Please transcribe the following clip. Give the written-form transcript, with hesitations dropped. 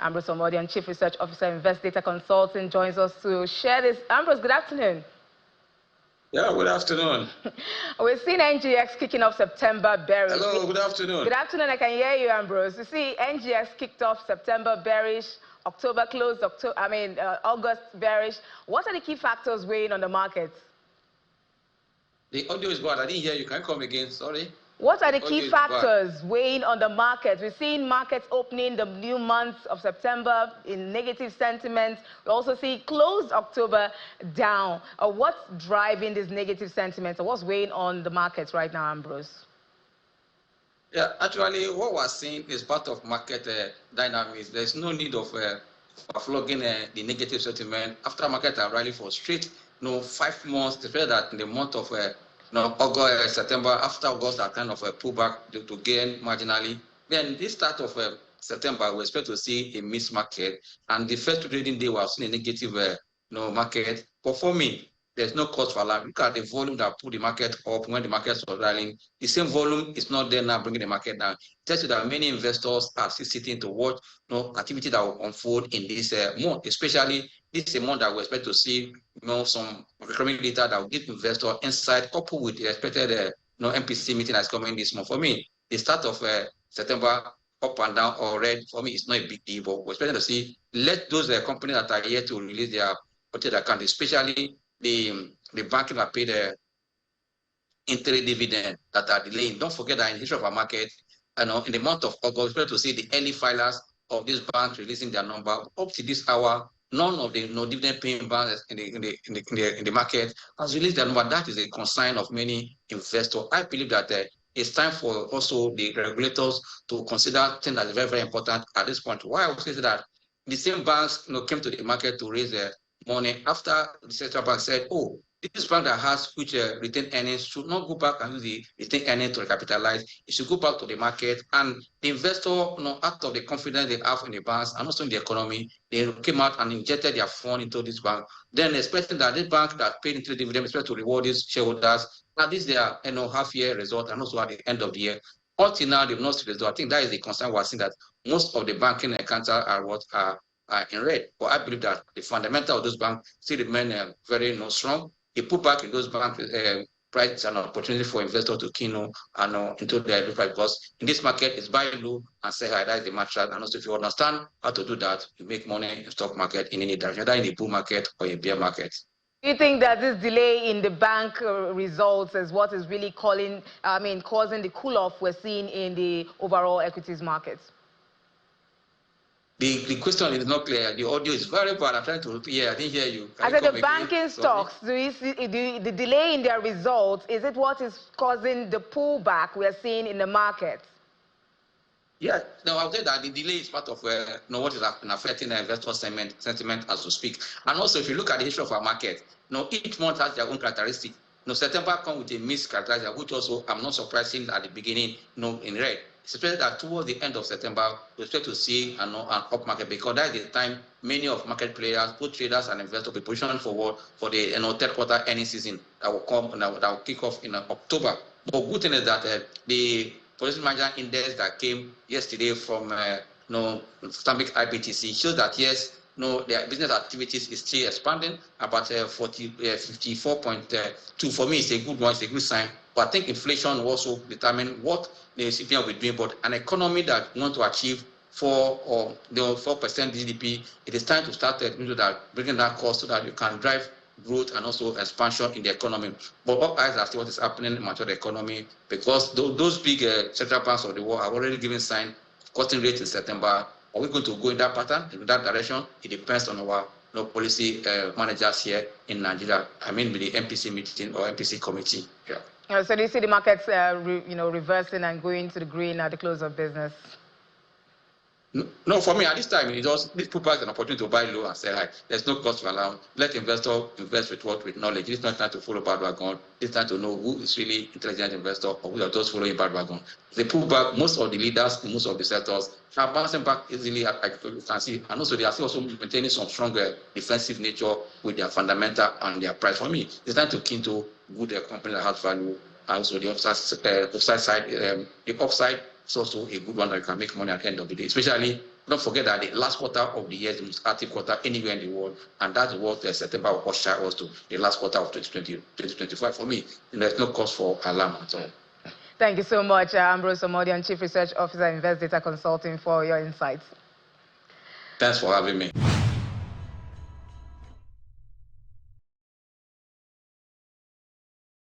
Ambrose Omodian, Chief Research Officer, Invest Data Consulting, joins us to share this. Ambrose, good afternoon. Yeah, good afternoon. We've seen NGX kicking off September bearish. Hello, good afternoon. Good afternoon, I can hear you, Ambrose. You see, NGX kicked off September bearish, October closed, August bearish. What are the key factors weighing on the markets? The audio is bad. I didn't hear you. Can you come again? Sorry. What are the key factors weighing on the market? We've seen markets opening the new month of September in negative sentiment. We also see closed October down. What's driving this negative sentiment? Or what's weighing on the markets right now, Ambrose? Yeah, actually, what we're seeing is part of market dynamics. There's no need of flogging the negative sentiment. After market are rallying for straight, 5 months, they feel that in the month of August, September, after August, are kind of a pullback to gain marginally. Then this start of September, we expect to see a mixed market. And the first trading day, we have seen a negative market. But for me, there's no cause for alarm. Look at the volume that put the market up when the markets were rallying. The same volume is not there now, bringing the market down. It tells you that many investors are still sitting to watch activity that will unfold in this month, especially this is a month that we expect to see some recurring data that will give investors insight, coupled with the expected MPC meeting that's coming this month. For me, the start of September up and down or red, for me, it's not a big deal, but we're expecting to see let those companies that are here to release their audited account, especially the banking that paid the interim dividend that are delaying. Don't forget that in the history of our market, in the month of August, we expect to see the early filers of these banks releasing their number. Up to this hour, none of the dividend paying banks in the market has released their number. That is a concern of many investors. I believe that it's time for also the regulators to consider things that is very, very important at this point. Why I would say that the same banks came to the market to raise their money after the central bank said, oh, this bank that has which retained earnings should not go back and use the retained earnings to recapitalize. It should go back to the market. And the investor, out of the confidence they have in the banks and also in the economy, they came out and injected their fund into this bank. Then expecting that this bank that paid into the dividend expect to reward these shareholders. Now this is their half-year result and also at the end of the year. Until now, they've not seen the result. I think that is the concern we're seeing, that most of the banking accounts are in red. But I believe that the fundamental of those banks still remain very strong. A pullback in those bank prices an opportunity for investors to key and into their price, because in this market it's buy low and sell high. That is the mantra. And also, if you understand how to do that, you make money in stock market in any direction, either in a bull market or a bear market. Do you think that this delay in the bank results is what is really causing the cool-off we're seeing in the overall equities markets? The question is not clear. The audio is very bad. I'm trying to repeat. I didn't hear you. I said the banking stocks, do you see the delay in their results? Is it what is causing the pullback we are seeing in the market? Yeah, no, I'll say that the delay is part of what is affecting the investor sentiment as we speak. And also, if you look at the history of our market, each month has their own characteristic. September comes with a mixed characteristic, which also I'm not surprising at the beginning, in red. It's expected that towards the end of September, we expect to see an up market, because that is the time many of market players, both traders and investors, will be positioning forward for the third quarter earnings season that will come that will kick off in October. But good thing is that the Position Manager Index that came yesterday from Stanbic IBTC shows that yes, their business activities is still expanding about 54.2. For me, it's a good one, it's a good sign. But I think inflation will also determine what the CPI will be doing. But an economy that wants to achieve 4% GDP, it is time to start bringing that cost so that you can drive growth and also expansion in the economy. But all eyes are still what is happening in the economy, because those big central banks of the world have already given sign of cutting rates in September. Are we going to go in that pattern, in that direction? It depends on our policy managers here in Nigeria. I mean, with the MPC meeting or MPC committee. Yeah. So do you see the markets, reversing and going to the green at the close of business? No, for me, at this time, this pullback is an opportunity to buy low and sell high. There's no cost for allowance. Let investors invest with knowledge. It's not time to follow bandwagon. It's time to know who is really intelligent investor or who are those following bandwagon. The pullback, most of the leaders, most of the sectors are bouncing back easily, like you can see. And also, they are still also maintaining some stronger defensive nature with their fundamental and their price. For me, it's time to key into good company that has value. Also, the upside side, the upside is also a good one that you can make money at the end of the day, especially Don't forget that the last quarter of the year is the most active quarter anywhere in the world, and that's what September will usher us to the last quarter of 2025. For me, there's no cause for alarm at all. Thank you so much, Ambrose Omodian, Chief Research Officer, Invest Data Consulting, for your insights. Thanks for having me.